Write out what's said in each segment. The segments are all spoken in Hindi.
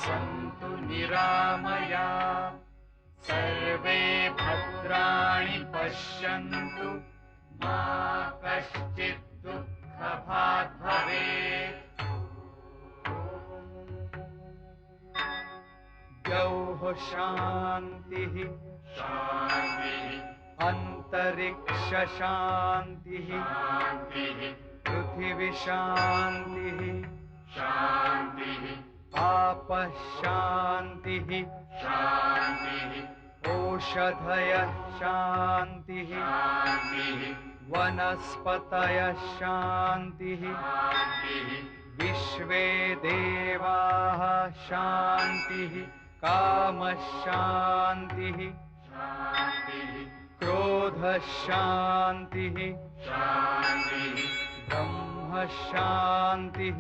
सन्तु निरामयाः। सर्वे भद्राणि पश्यन्तु मा कश्चित् दुःखभाग् भवेत्। द्यौः शान्तिः शान्तिः, अन्तरिक्ष शान्तिः शान्तिः, पृथिवी शान्तिः शान्तिः, आपः शान्तिः शान्तिः, ओषधयः शान्तिः शान्तिः, वनस्पतयः शान्तिः शान्तिः, विश्वे देवाः शान्तिः, कामः शान्तिः शान्तिः, क्रोधः शान्तिः शान्तिः, ब्रह्म शान्तिः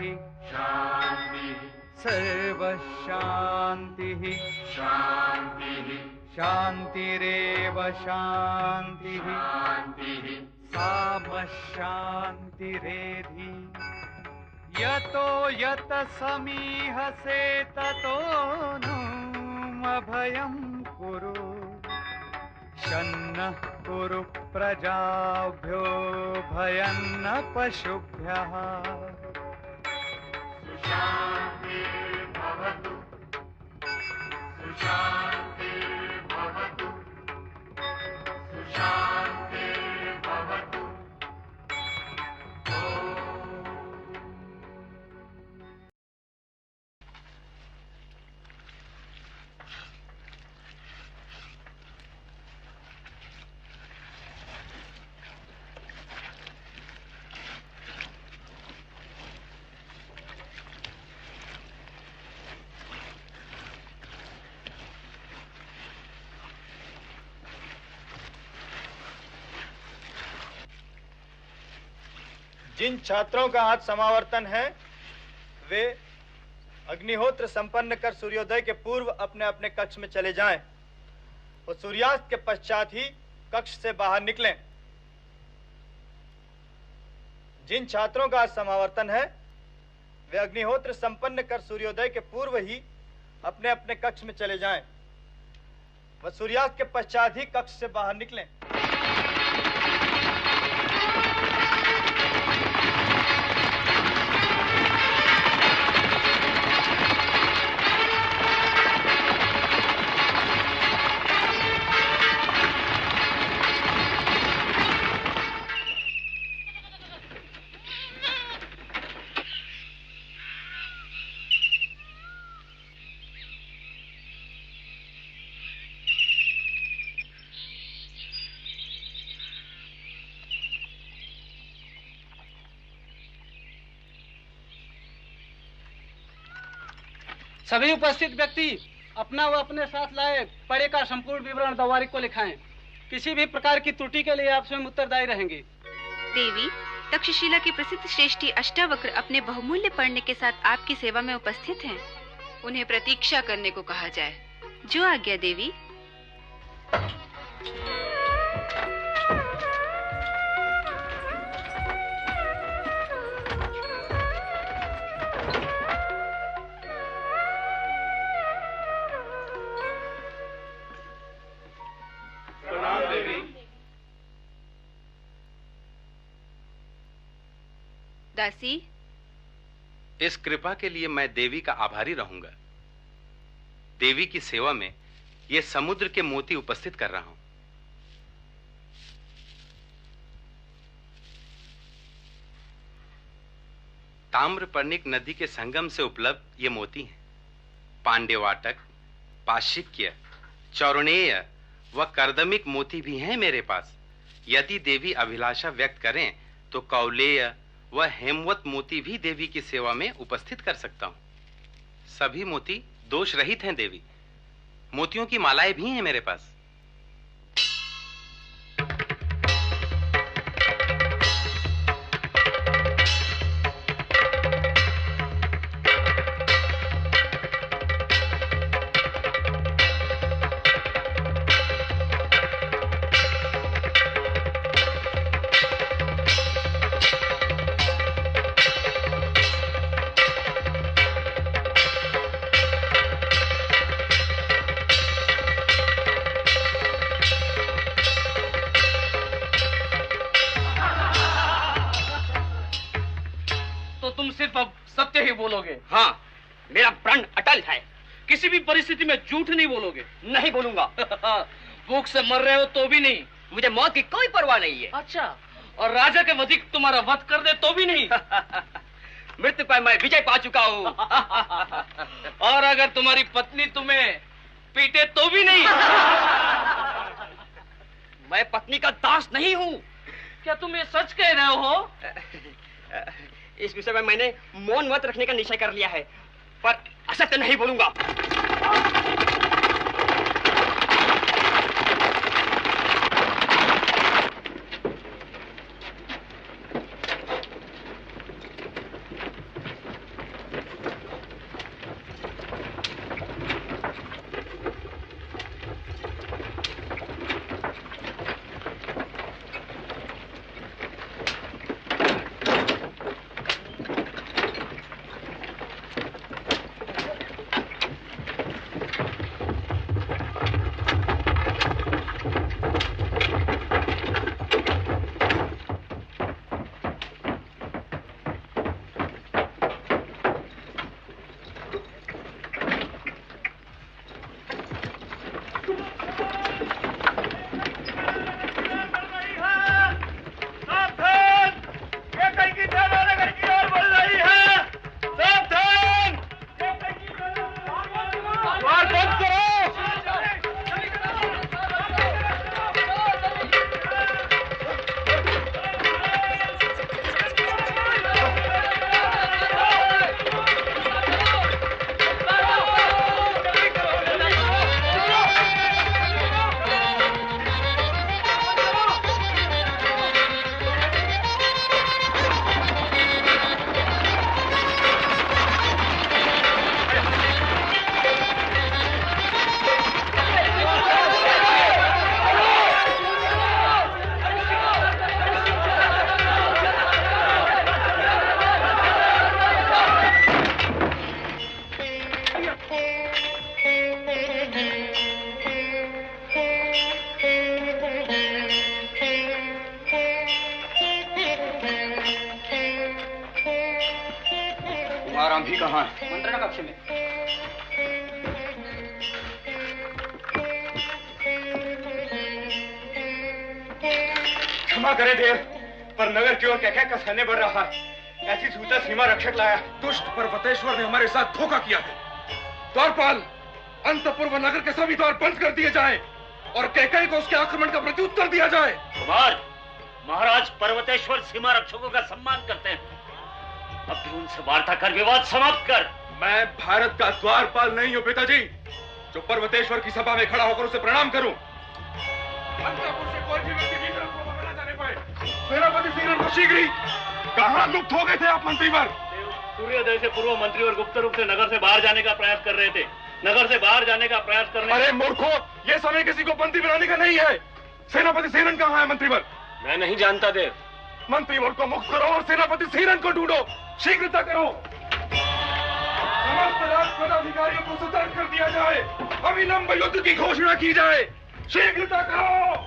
शान्तिः, सर्वः शान्तिः शान्तिः, शान्तिरेव शान्तिः शान्तिः, सामः शान्तिरेधि। यतो यत समीहसे ततो नु अभयं कुरु। शन्नः कुरु प्रजाभ्यो भयं न पशुभ्यः। सुशान्तिर्भवतु सुशान्तिर्भवतु सुशान्तिर्भवतु। जिन छात्रों का आज समावर्तन है वे अग्निहोत्र संपन्न कर सूर्योदय के पूर्व अपने अपने कक्ष में चले जाएं और सूर्यास्त के पश्चात ही कक्ष से बाहर निकलें। जिन छात्रों का आज समावर्तन है वे अग्निहोत्र संपन्न कर सूर्योदय के पूर्व ही अपने अपने कक्ष में चले जाएं व सूर्यास्त के पश्चात ही कक्ष से बाहर निकलें। सभी उपस्थित व्यक्ति अपना व अपने साथ लाए पढ़े का संपूर्ण विवरण दवारिक को लिखाएं। किसी भी प्रकार की त्रुटि के लिए आप स्वयं उत्तरदायी रहेंगे। देवी, तक्षशिला की प्रसिद्ध श्रेष्ठी अष्टावक्र अपने बहुमूल्य पढ़ने के साथ आपकी सेवा में उपस्थित हैं। उन्हें प्रतीक्षा करने को कहा जाए। जो आज्ञा देवी। दासी, इस कृपा के लिए मैं देवी का आभारी रहूंगा। देवी की सेवा में ये समुद्र के मोती उपस्थित कर रहा हूं। ताम्रपर्णिक नदी के संगम से उपलब्ध ये मोती हैं। पांड्यवाटक, पाशिक्य, चौरणेय व कर्दमिक मोती भी हैं मेरे पास। यदि देवी अभिलाषा व्यक्त करें तो कौलेय व हेमवत मोती भी देवी की सेवा में उपस्थित कर सकता हूं। सभी मोती दोष रहित हैं देवी। मोतियों की मालाएं भी हैं मेरे पास। बोलोगे? हाँ, मेरा प्रण अटल है। किसी भी परिस्थिति में झूठ नहीं बोलोगे? नहीं बोलूंगा। भूख से मर रहे हो तो भी नहीं? मुझे मौत की कोई परवाह नहीं है। अच्छा, और राजा के वधिक तुम्हारा वध कर दे तो भी नहीं? मृत्यु पर मैं विजय पा चुका हूँ। और अगर तुम्हारी पत्नी तुम्हें पीटे तो भी नहीं? मैं पत्नी का दास नहीं हूँ। क्या तुम ये सच कह रहे हो? इस विषय में मैंने मौन व्रत रखने का निश्चय कर लिया है, पर असत्य नहीं बोलूंगा। आराम भी कहाँ है? मंत्रणा कक्ष में। क्षमा करें देव, पर नगर की ओर कह का सैन्य बढ़ रहा है। ऐसी सूचना सीमा रक्षक लाया। दुष्ट पर्वतेश्वर ने हमारे साथ धोखा किया है। द्वारपाल, अंतपुर नगर के सभी द्वार बंद कर दिए जाएं और कैकेयी को उसके आक्रमण का प्रत्युत्तर दिया जाए। कुमार, महाराज पर्वतेश्वर सीमा रक्षकों का सम्मान करते हैं। अब भी उनसे वार्ता कर विवाद समाप्त कर। मैं भारत का द्वारपाल नहीं हूँ पिताजी, जो पर्वतेश्वर की सभा में खड़ा होकर उसे प्रणाम करूं। अंतपुर से कोई भी व्यक्ति भीतर को न जाने पाए। सेनापति सीरन को शीघ्र ही। कहाँ लुप्त हो गए थे आप मंत्रीवर? सूर्योदय से पूर्व मंत्री और गुप्त रूप से नगर से बाहर जाने का प्रयास कर रहे थे। नगर से बाहर जाने का प्रयास करने। अरे मूर्खों, ये समय किसी को बंदी बनाने का नहीं है। सेनापति सीरन कहाँ है मंत्रीवर? मैं नहीं जानता देव। मंत्रीवर को मुक्त करो और सेनापति सीरन को ढूंढो। शीघ्रता करो। समस्त राजपद अधिकारियों को सतर्क कर दिया जाए। अविलंब युद्ध की घोषणा की जाए। शीघ्रता करो।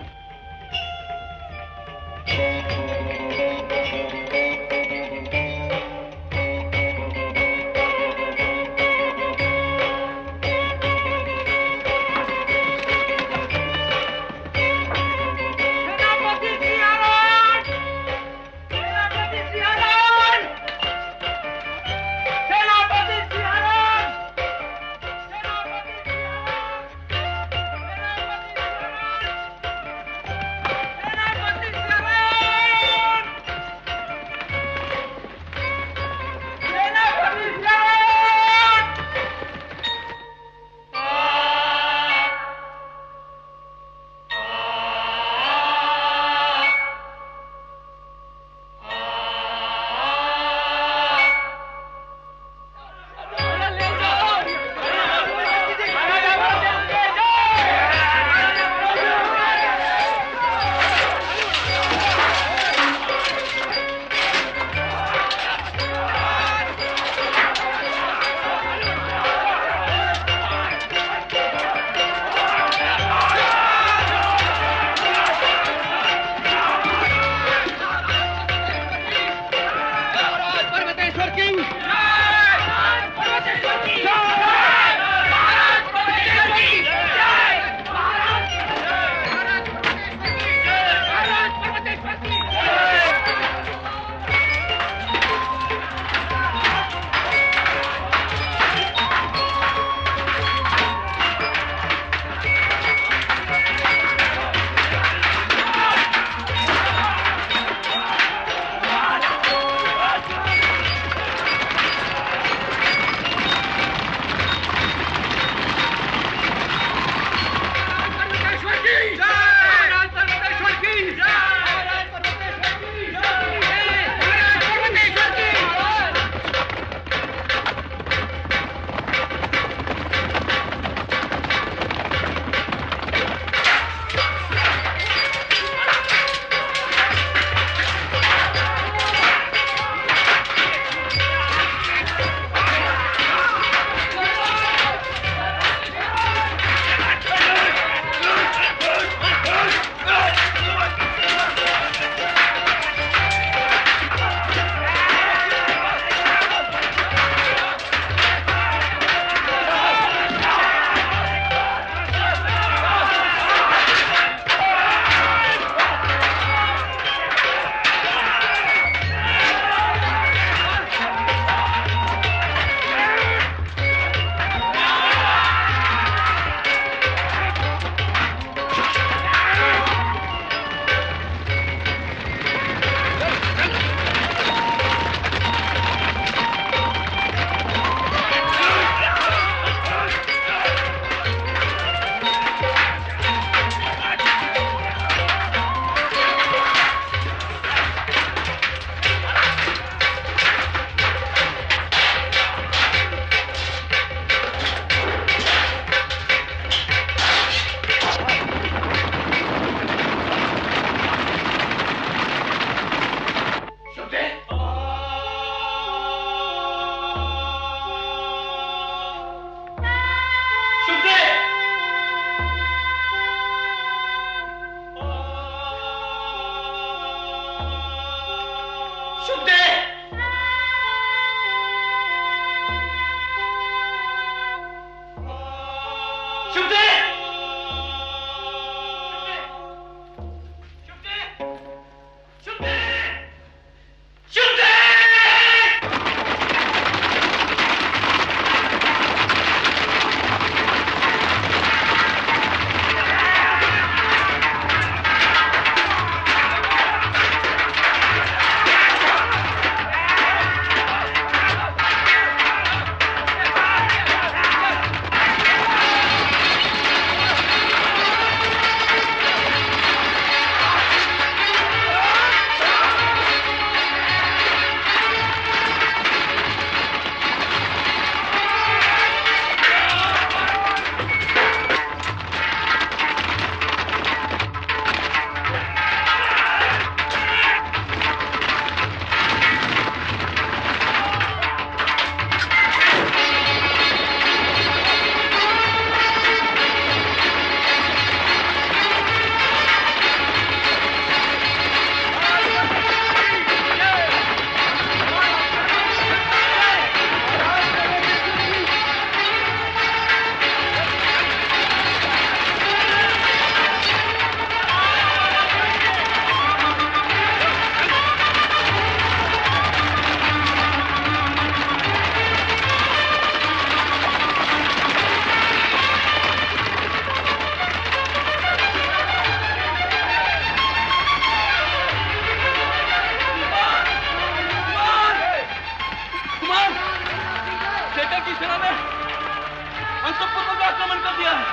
अंतपुर पर आक्रमण कर दिया है।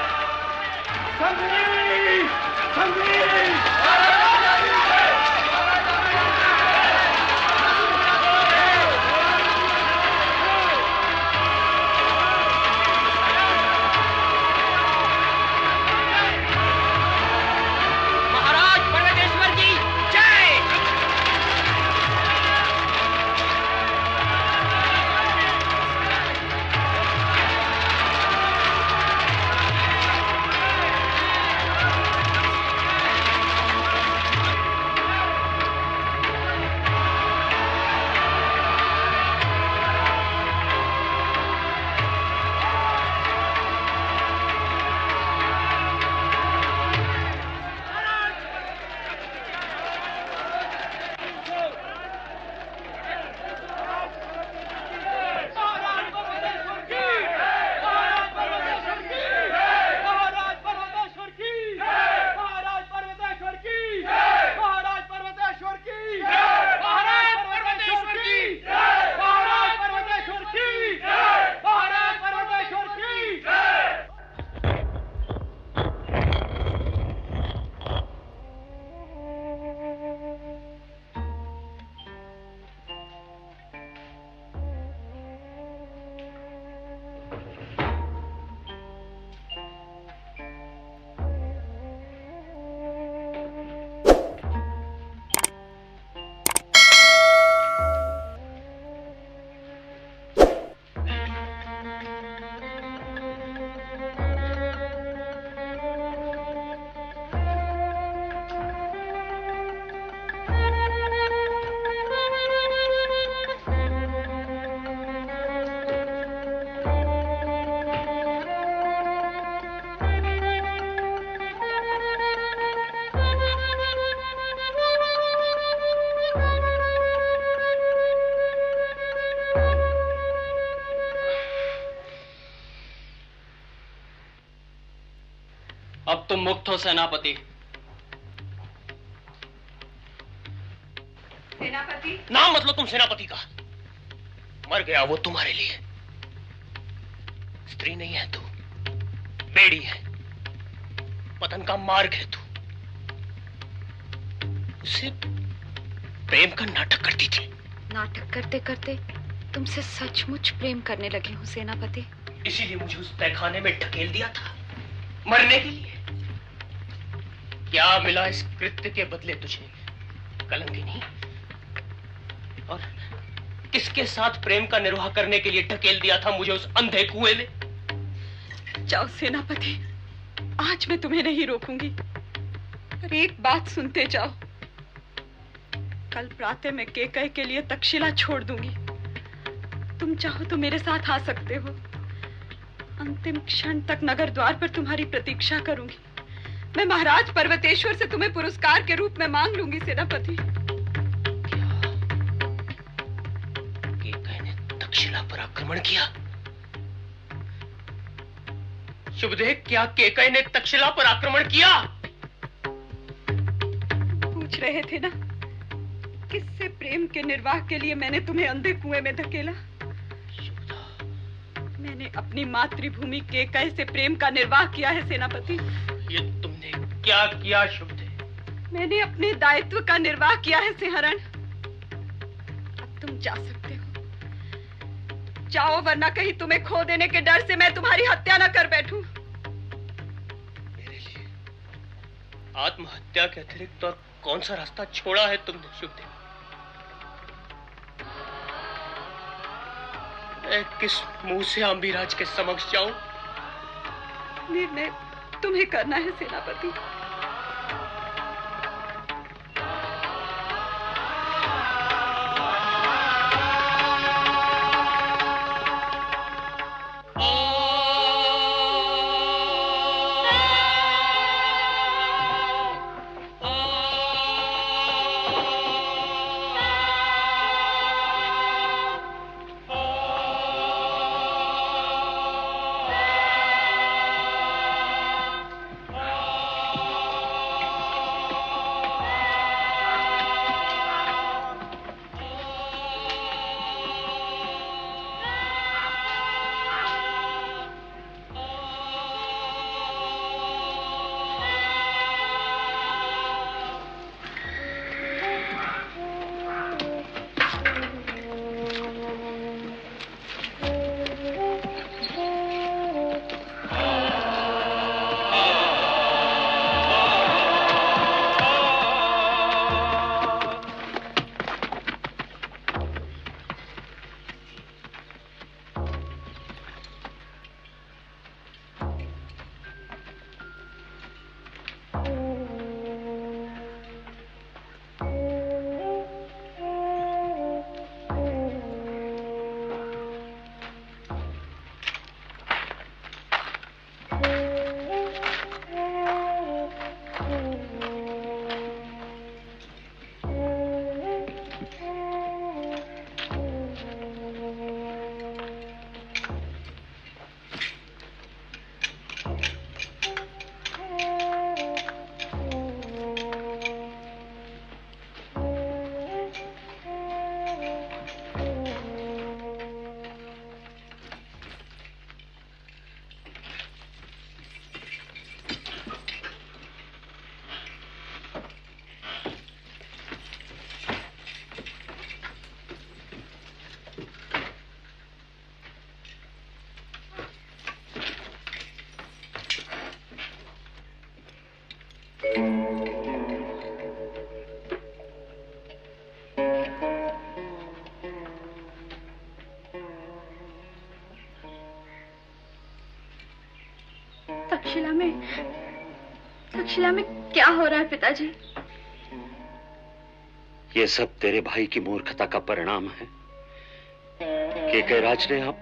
संधि! संधि! अब तुम मुक्त हो सेनापति। सेनापति? नाम मतलब तुम सेनापति का। मर गया वो तुम्हारे लिए। स्त्री नहीं है तू, बेड़ी है, पतन का मार्ग है तू। उससे प्रेम का नाटक करती थी। नाटक करते करते तुमसे सचमुच प्रेम करने लगी हूँ सेनापति। इसीलिए मुझे उस तहखाने में ढकेल दिया था, मरने के लिए। क्या मिला इस कृत्य के बदले तुझे, कलंकिनी? और किसके साथ प्रेम का निर्वाह करने के लिए ढकेल दिया था मुझे उस अंधे कुएं में? जाओ सेनापति, आज मैं तुम्हें नहीं रोकूंगी, पर एक बात सुनते जाओ। कल प्रातः मैं केकय के लिए तक्षशिला छोड़ दूंगी। तुम चाहो तो मेरे साथ आ सकते हो। अंतिम क्षण तक नगर द्वार पर तुम्हारी प्रतीक्षा करूंगी। मैं महाराज पर्वतेश्वर से तुम्हें पुरस्कार के रूप में मांग लूंगी सेनापति। केकय ने तक्षशिला पर आक्रमण किया? शुभदेव, क्या केकय ने तक्षशिला पर आक्रमण किया? पूछ रहे थे ना किससे प्रेम के निर्वाह के लिए मैंने तुम्हें अंधे कुएं में धकेला। मैंने अपनी मातृभूमि केकय से प्रेम का निर्वाह किया है सेनापति। ये तुमने क्या किया शुभदेव? मैंने अपने दायित्व का निर्वाह किया है सिंहरण। अब तुम जा सकते हो। जाओ, वरना कहीं तुम्हें खो देने के डर से मैं तुम्हारी हत्या न कर बैठूं। मेरे लिए आत्महत्या के अतिरिक्त और कौन सा रास्ता छोड़ा है तुमने शुभदेव? मैं किस मुंह से अम्बिराज के समक्ष जाऊं? निर्णय तुम्हें करना है सेनापति। में क्या हो रहा है पिताजी? ये सब तेरे भाई की मूर्खता का परिणाम है। केकैराज ने आप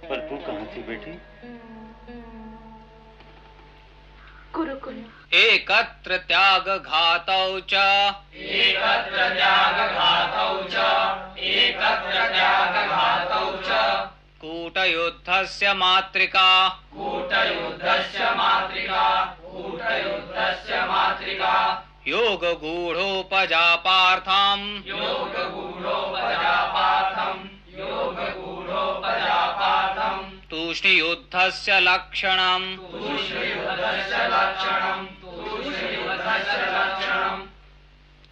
पर तू कहां थी बेटी? गुरुकुल। एकत्र त्याग घातौ च कूटयुद्धस्य मातृका योग गूढ़ोपजापार्थम तूष्णीयुद्धस्य लक्षणम्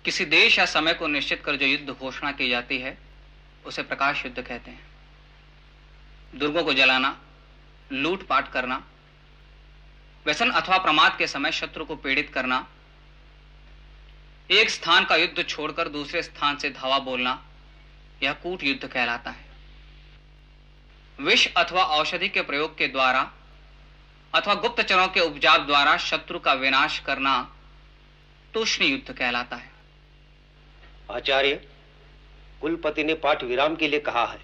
किसी देश या समय को निश्चित कर जो युद्ध घोषणा की जाती है उसे प्रकाश युद्ध कहते हैं। दुर्गों को जलाना, लूटपाट करना, व्यसन अथवा प्रमाद के समय शत्रु को पीड़ित करना, एक स्थान का युद्ध छोड़कर दूसरे स्थान से धावा बोलना, यह कूट युद्ध कहलाता है। विष अथवा औषधि के प्रयोग के द्वारा अथवा गुप्तचरों के उपजाव द्वारा शत्रु का विनाश करना तूष्ण युद्ध कहलाता है। आचार्य, कुलपति ने पाठ विराम के लिए कहा है।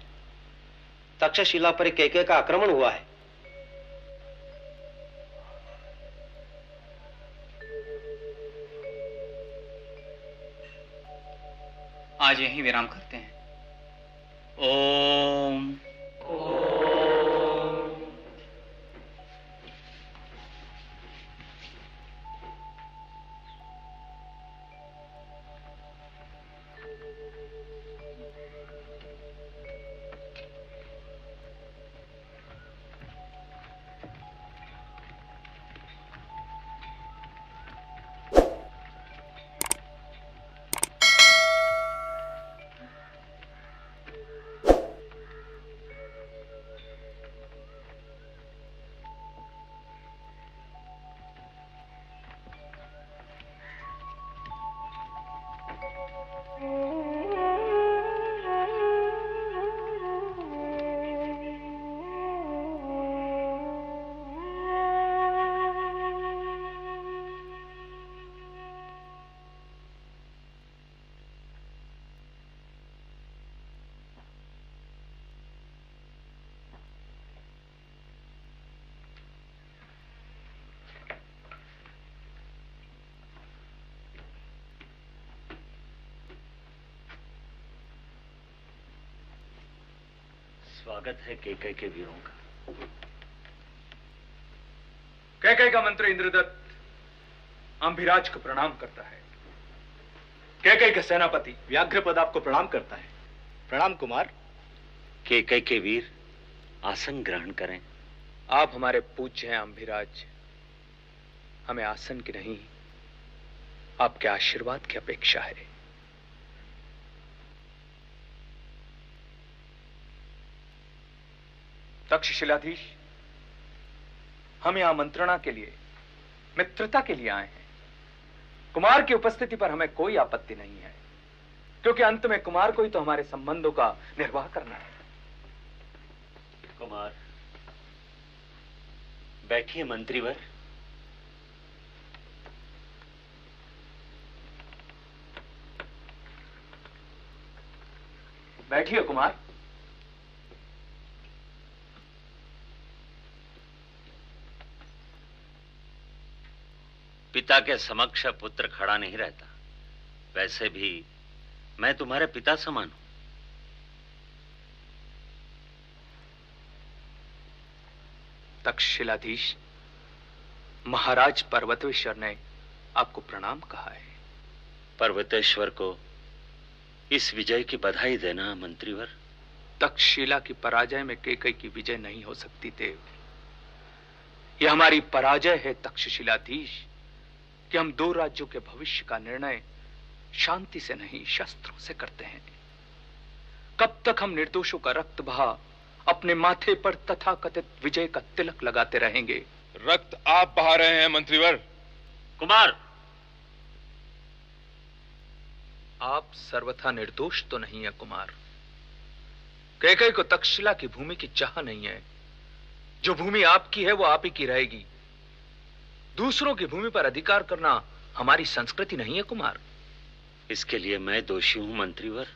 तक्षशिला पर कैकेयी का आक्रमण हुआ है। आज यहीं विराम करते हैं। ओम स्वागत है कैकेयी के वीरों का। कैकेयी का मंत्री इंद्रदत्त अंभिराज को प्रणाम करता है। कैकेयी का सेनापति व्याघ्रपद आपको प्रणाम करता है। प्रणाम कुमार। कैकेयी के वीर आसन ग्रहण करें। आप हमारे पूज्य हैं अंभिराज। हमें आसन की नहीं, आपके आशीर्वाद की अपेक्षा है। तक्षशिलाधीश, हम यहां मंत्रणा के लिए, मित्रता के लिए आए हैं। कुमार की उपस्थिति पर हमें कोई आपत्ति नहीं है, क्योंकि अंत में कुमार को ही तो हमारे संबंधों का निर्वाह करना है। कुमार, बैठिए मंत्रीवर। बैठिए कुमार। पिता के समक्ष पुत्र खड़ा नहीं रहता। वैसे भी मैं तुम्हारे पिता समान हूं। तक्षशिलाधीश, महाराज पर्वतेश्वर ने आपको प्रणाम कहा है। पर्वतेश्वर को इस विजय की बधाई देना मंत्रीवर। तक्षशिला की पराजय में कैकेयी की विजय नहीं हो सकती देव। यह हमारी पराजय है तक्षशिलाधीश, कि हम दो राज्यों के भविष्य का निर्णय शांति से नहीं शस्त्रों से करते हैं। कब तक हम निर्दोषों का रक्त बहा अपने माथे पर तथाकथित विजय का तिलक लगाते रहेंगे? रक्त आप बहा रहे हैं मंत्रीवर। कुमार, आप सर्वथा निर्दोष तो नहीं है कुमार। कैकेयी को तक्षशिला की भूमि की चाह नहीं है। जो भूमि आपकी है वो आप ही की रहेगी। दूसरों की भूमि पर अधिकार करना हमारी संस्कृति नहीं है कुमार। इसके लिए मैं दोषी हूं मंत्रीवर।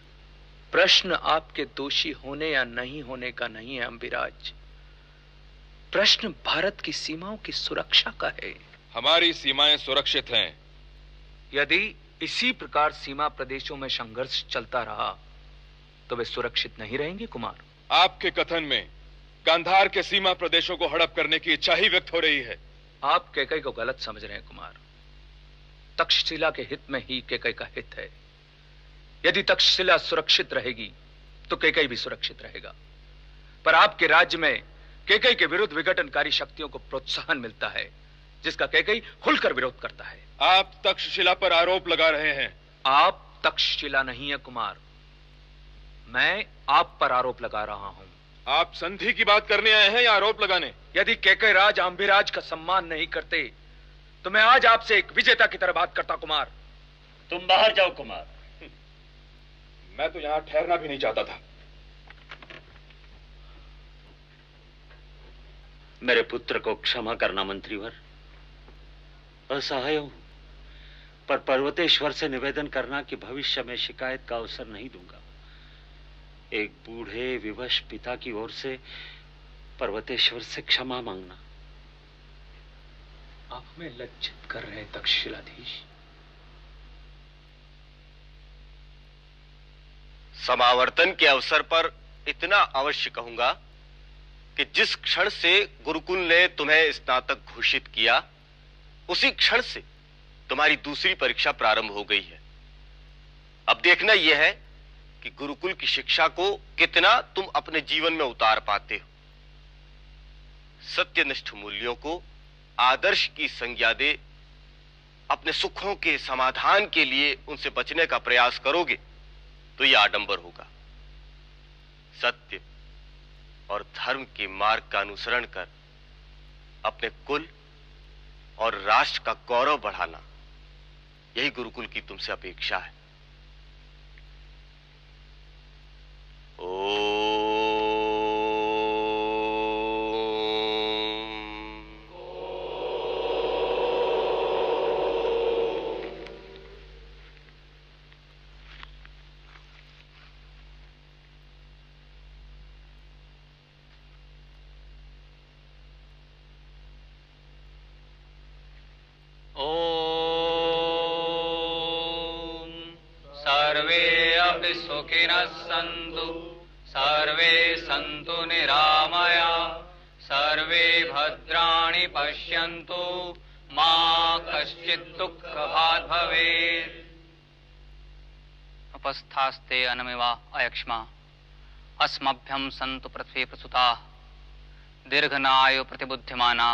प्रश्न आपके दोषी होने या नहीं होने का नहीं है अम्बिराज। प्रश्न भारत की सीमाओं की सुरक्षा का है। हमारी सीमाएं सुरक्षित हैं। यदि इसी प्रकार सीमा प्रदेशों में संघर्ष चलता रहा तो वे सुरक्षित नहीं रहेंगे कुमार। आपके कथन में गांधार के सीमा प्रदेशों को हड़प करने की इच्छा ही व्यक्त हो रही है। आप कैकेयी को गलत समझ रहे हैं कुमार। तक्षशिला के हित में ही कैकेयी का हित है। यदि तक्षशिला सुरक्षित रहेगी तो कैकेयी भी सुरक्षित रहेगा। पर आपके राज्य में कैकेयी के विरुद्ध विघटनकारी शक्तियों को प्रोत्साहन मिलता है, जिसका कैकेयी खुलकर विरोध करता है। आप तक्षशिला पर आरोप लगा रहे हैं। आप तक्षशिला नहीं है कुमार, मैं आप पर आरोप लगा रहा हूं। आप संधि की बात करने आए हैं या आरोप लगाने? यदि कैकेयी राज अम्बिराज का सम्मान नहीं करते तो मैं आज आपसे एक विजेता की तरह बात करता कुमार। तुम बाहर जाओ कुमार। मैं तो यहां ठहरना भी नहीं चाहता था। मेरे पुत्र को क्षमा करना मंत्रीवर। असहाय हूं, पर पर्वतेश्वर से निवेदन करना कि भविष्य में शिकायत का अवसर नहीं दूंगा। एक बूढ़े विवश पिता की ओर से पर्वतेश्वर से क्षमा मांगना। आप हमें लज्जित कर रहे हैं तक्षशिलाधीश। समावर्तन के अवसर पर इतना अवश्य कहूंगा कि जिस क्षण से गुरुकुल ने तुम्हें स्नातक घोषित किया उसी क्षण से तुम्हारी दूसरी परीक्षा प्रारंभ हो गई है। अब देखना यह है कि गुरुकुल की शिक्षा को कितना तुम अपने जीवन में उतार पाते हो। सत्यनिष्ठ मूल्यों को आदर्श की संज्ञा दे अपने सुखों के समाधान के लिए उनसे बचने का प्रयास करोगे तो यह आडंबर होगा। सत्य और धर्म के मार्ग का अनुसरण कर अपने कुल और राष्ट्र का गौरव बढ़ाना, यही गुरुकुल की तुमसे अपेक्षा है। सुखिनः सन्तु सर्वे सन्तु निरामया सर्वे भद्राणि पश्यन्तु मा कश्चित् दुःखभाग् भवेत्। उपस्थास्ते अनमिवा अयक्ष्मा अस्मभ्यं सन्तु पृथ्वी प्रसुताः दीर्घनायु प्रतिबुद्धिमाना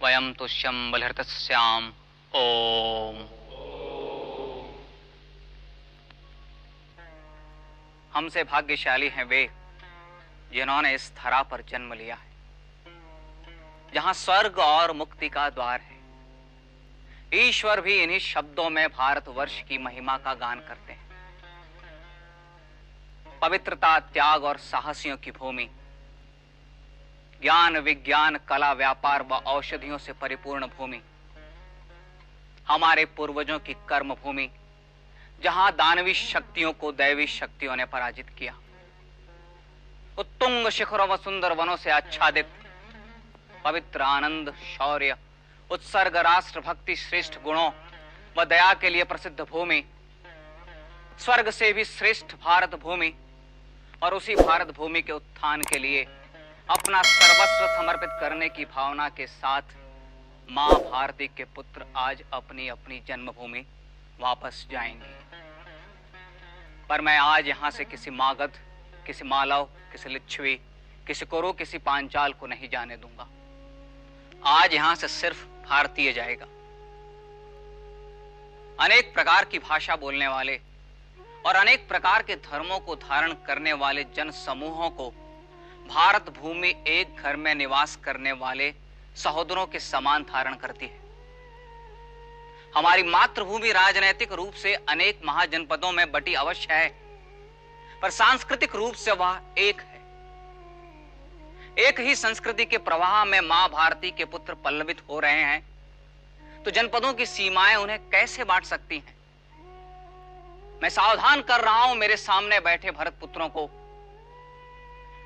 वयं तुष्यं बलिहृतस्याम्। ओम। हमसे भाग्यशाली हैं वे जिन्होंने इस धरा पर जन्म लिया है, जहां स्वर्ग और मुक्ति का द्वार है। ईश्वर भी इन्हीं शब्दों में भारतवर्ष की महिमा का गान करते हैं। पवित्रता, त्याग और साहसियों की भूमि, ज्ञान, विज्ञान, कला, व्यापार व औषधियों से परिपूर्ण भूमि, हमारे पूर्वजों की कर्म भूमि, जहां दानवी शक्तियों को दैवी शक्तियों ने पराजित किया। उत्तुंग शिखरों व सुंदर वनों से आच्छादित, पवित्र, आनंद, शौर्य, उत्सर्ग, राष्ट्र भक्ति, श्रेष्ठ गुणों व दया के लिए प्रसिद्ध भूमि, स्वर्ग से भी श्रेष्ठ भारत भूमि, और उसी भारत भूमि के उत्थान के लिए अपना सर्वस्व समर्पित करने की भावना के साथ मां भारती के पुत्र आज अपनी अपनी जन्मभूमि वापस जाएंगे। पर मैं आज यहां से किसी मागध, किसी मालव, किसी लिच्छवी, किसी कुरु, किसी पांचाल को नहीं जाने दूंगा। आज यहां से सिर्फ भारतीय जाएगा। अनेक प्रकार की भाषा बोलने वाले और अनेक प्रकार के धर्मों को धारण करने वाले जन समूहों को भारत भूमि एक घर में निवास करने वाले सहोदरों के समान धारण करती है। हमारी मातृभूमि राजनैतिक रूप से अनेक महाजनपदों में बटी अवश्य है, पर सांस्कृतिक रूप से वह एक है। एक ही संस्कृति के प्रवाह में मां भारती के पुत्र पल्लवित हो रहे हैं, तो जनपदों की सीमाएं उन्हें कैसे बांट सकती हैं? मैं सावधान कर रहा हूं मेरे सामने बैठे भरत पुत्रों को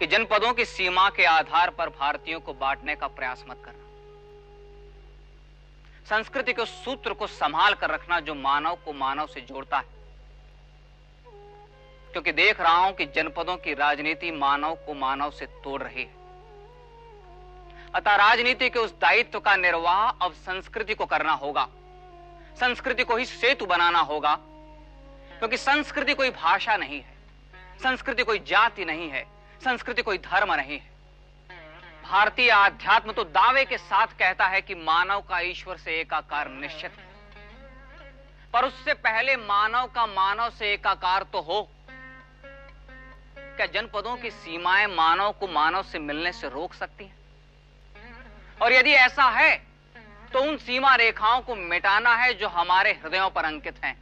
कि जनपदों की सीमा के आधार पर भारतीयों को बांटने का प्रयास मत करना। संस्कृति के सूत्र को संभाल कर रखना जो मानव को मानव से जोड़ता है, क्योंकि देख रहा हूं कि जनपदों की राजनीति मानव को मानव से तोड़ रही है। अतः राजनीति के उस दायित्व का निर्वाह अब संस्कृति को करना होगा। संस्कृति को ही सेतु बनाना होगा, क्योंकि संस्कृति कोई भाषा नहीं है, संस्कृति कोई जाति नहीं है, संस्कृति कोई धर्म नहीं है। भारतीय आध्यात्म तो दावे के साथ कहता है कि मानव का ईश्वर से एकाकार निश्चित है, पर उससे पहले मानव का मानव से एकाकार तो हो। क्या जनपदों की सीमाएं मानव को मानव से मिलने से रोक सकती हैं? और यदि ऐसा है तो उन सीमा रेखाओं को मिटाना है जो हमारे हृदयों पर अंकित हैं।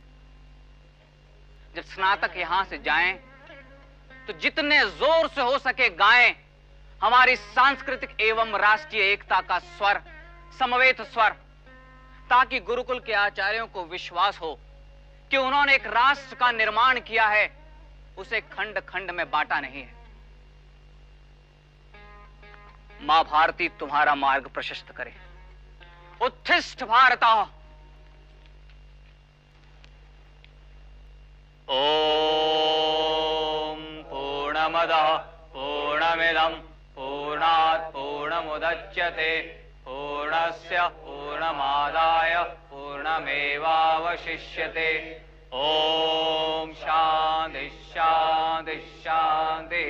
जब स्नातक यहां से जाएं तो जितने जोर से हो सके गाएं हमारी सांस्कृतिक एवं राष्ट्रीय एकता का स्वर, समवेत स्वर, ताकि गुरुकुल के आचार्यों को विश्वास हो कि उन्होंने एक राष्ट्र का निर्माण किया है, उसे खंड खंड में बांटा नहीं है। मां भारती तुम्हारा मार्ग प्रशस्त करे। उत्थिष्ठ भारता। ओम पूर्णमदः पूर्णमिदं पूर्णात् पूर्णमुदच्यते पूर्णस्य पूर्णमादाय पूर्णमेवावशिष्यते। ओम शांति शांति शांति।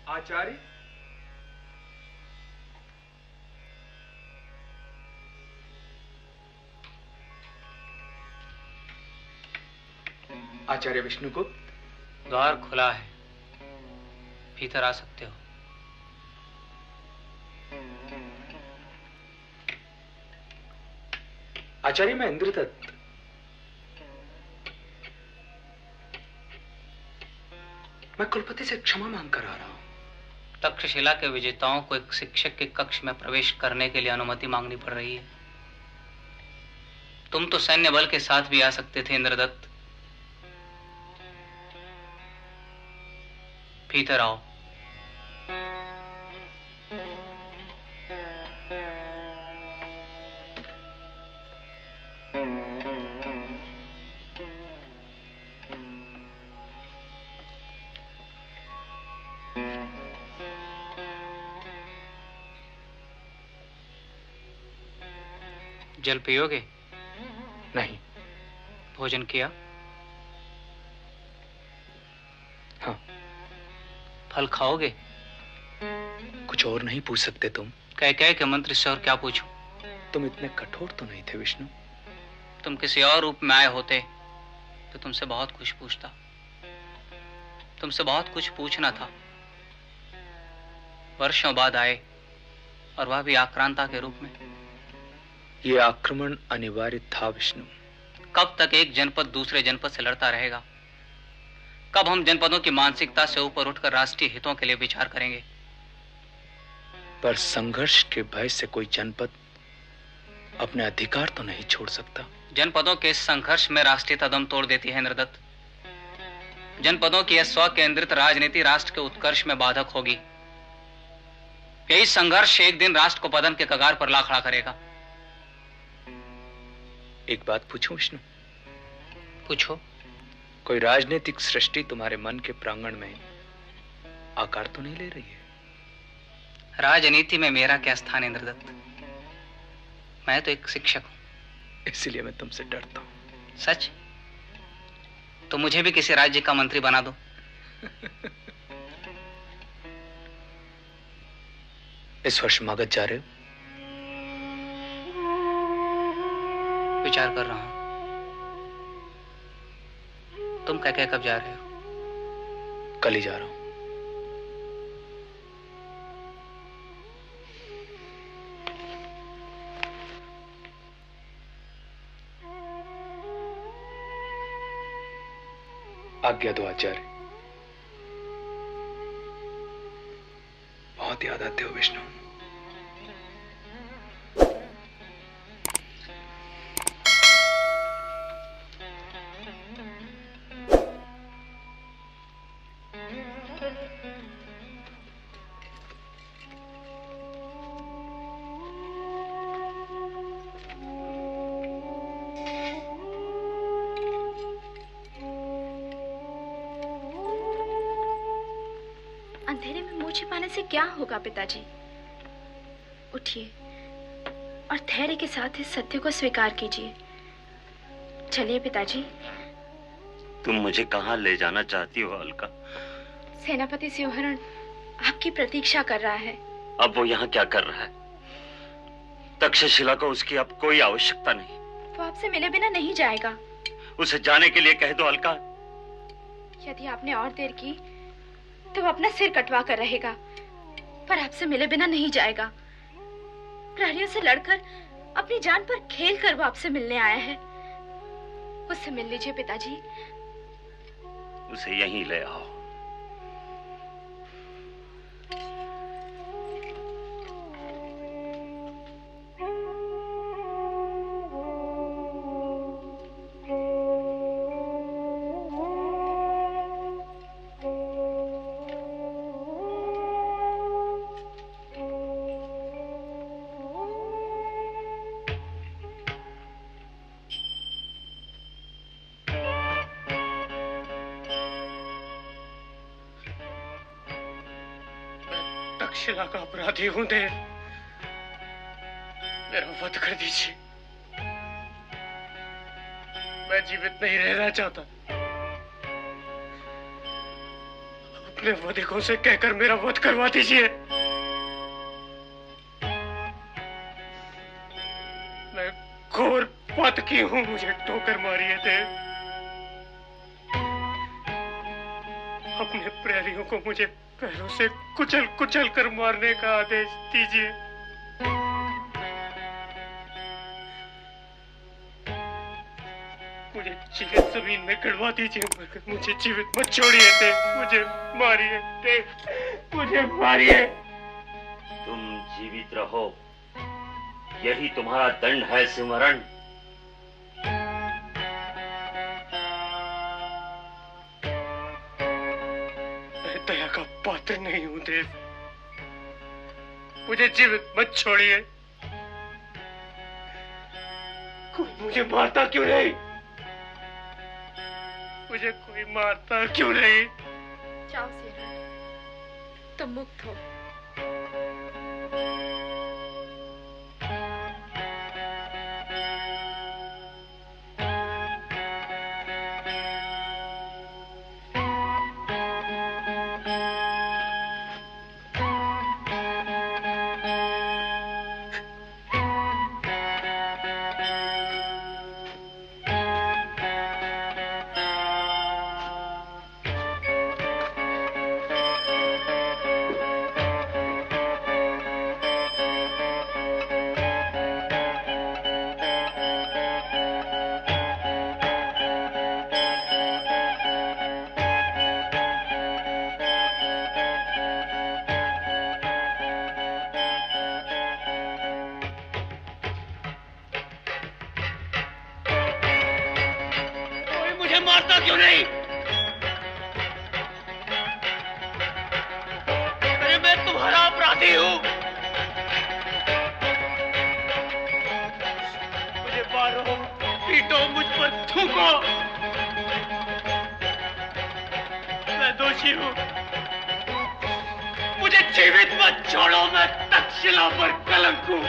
आचार्य, आचार्य विष्णुगुप्त। द्वार खुला है, भीतर आ सकते हो। आचार्य, मैं इंद्रदत्त। मैं कुलपति से क्षमा मांग कर आ रहा हूं। तक्षशिला के विजेताओं को एक शिक्षक के कक्ष में प्रवेश करने के लिए अनुमति मांगनी पड़ रही है। तुम तो सैन्य बल के साथ भी आ सकते थे इंद्रदत्त। भीतर आओ। जल पियोगे? नहीं। भोजन किया? हाँ। फल खाओगे? कुछ और नहीं पूछ सकते तुम? कह के मंत्र से और क्या पूछूं? तुम इतने कठोर तो नहीं थे विष्णु। तुम किसी और रूप में आए होते तो तुमसे बहुत कुछ पूछता। तुमसे बहुत कुछ पूछना था। वर्षों बाद आए, और वह भी आक्रांता के रूप में। ये आक्रमण अनिवार्य था विष्णु। कब तक एक जनपद दूसरे जनपद से लड़ता रहेगा? कब हम जनपदों की मानसिकता से ऊपर उठकर राष्ट्रीय हितों के लिए विचार करेंगे? पर संघर्ष के भय से कोई जनपद अपने अधिकार तो नहीं छोड़ सकता। जनपदों के संघर्ष में राष्ट्रीयता दम तोड़ देती है इंद्रदत्त। जनपदों की यह स्वकेंद्रित राजनीति राष्ट्र के उत्कर्ष में बाधक होगी। यही संघर्ष एक दिन राष्ट्र को पतन के कगार पर ला खड़ा करेगा। एक बात पूछूं विष्णु? पूछो। कोई राजनीतिक सृष्टि तुम्हारे मन के प्रांगण में आकार तो नहीं ले रही है? राजनीति में मेरा क्या स्थान इंद्रदत्त? मैं तो एक शिक्षक हूं। इसलिए मैं तुमसे डरता हूं। सच? तो मुझे भी किसी राज्य का मंत्री बना दो। इस वर्ष मगध जा रहे हो? विचार कर रहा हूं। तुम क्या कब जा रहे हो? कल ही जा रहा हूं। आज्ञा दो आचार्य। बहुत याद आते हो विष्णु। अंधेरे में मुंह छिपाने से क्या होगा पिताजी? उठिए और धैर्य के साथ इस सत्य को स्वीकार कीजिए। चलिए पिताजी। तुम मुझे कहां ले जाना चाहती हो अलका? सेनापति सिंहरण आपकी प्रतीक्षा कर रहा है। अब वो यहाँ क्या कर रहा है? तक्षशिला को उसकी अब कोई आवश्यकता नहीं। वो आपसे मिले बिना नहीं जाएगा। उसे जाने के लिए कह दो अलका। यदि आपने और देर की तो वो अपना सिर कटवा कर रहेगा, पर आपसे मिले बिना नहीं जाएगा। प्रहरियों से लड़कर अपनी जान पर खेल कर वो आपसे मिलने आया है। उससे मिल लीजिए पिताजी। उसे यहीं ले आओ। तक्षशिला का अपराधी हूं देव, मेरा वध कर दीजिए। मैं जीवित नहीं रहना चाहता। अपने वधिकों से कहकर मेरा वध करवा दीजिए। मैं घोर पातकी हूं, मुझे ठोकर मारिए देव। अपने प्रहरियों को मुझे पैरों से कुचल कुचल कर मारने का आदेश दीजिए। मुझे जीवित जमीन में गिरवा दीजिए, मगर मुझे जीवित मत छोड़िए देव। मुझे मारिए देव, मुझे मारिए। तुम जीवित रहो, यही तुम्हारा दंड है सिमरण। दया का पात्र नहीं हूं देव, मुझे जीवित मत छोड़िए। कोई मुझे मारता क्यों नहीं? मुझे कोई मारता क्यों नहीं? जाओ सिंहरण, तुम मुक्त हो। मारता क्यों नहीं? अरे मैं तुम्हारा अपराधी हूं। मुझे मारो, पीटो, मुझ पर थूको। मैं दोषी हूं, मुझे जीवित मत छोड़ो। मैं तक्षशिला पर कलंक हूं।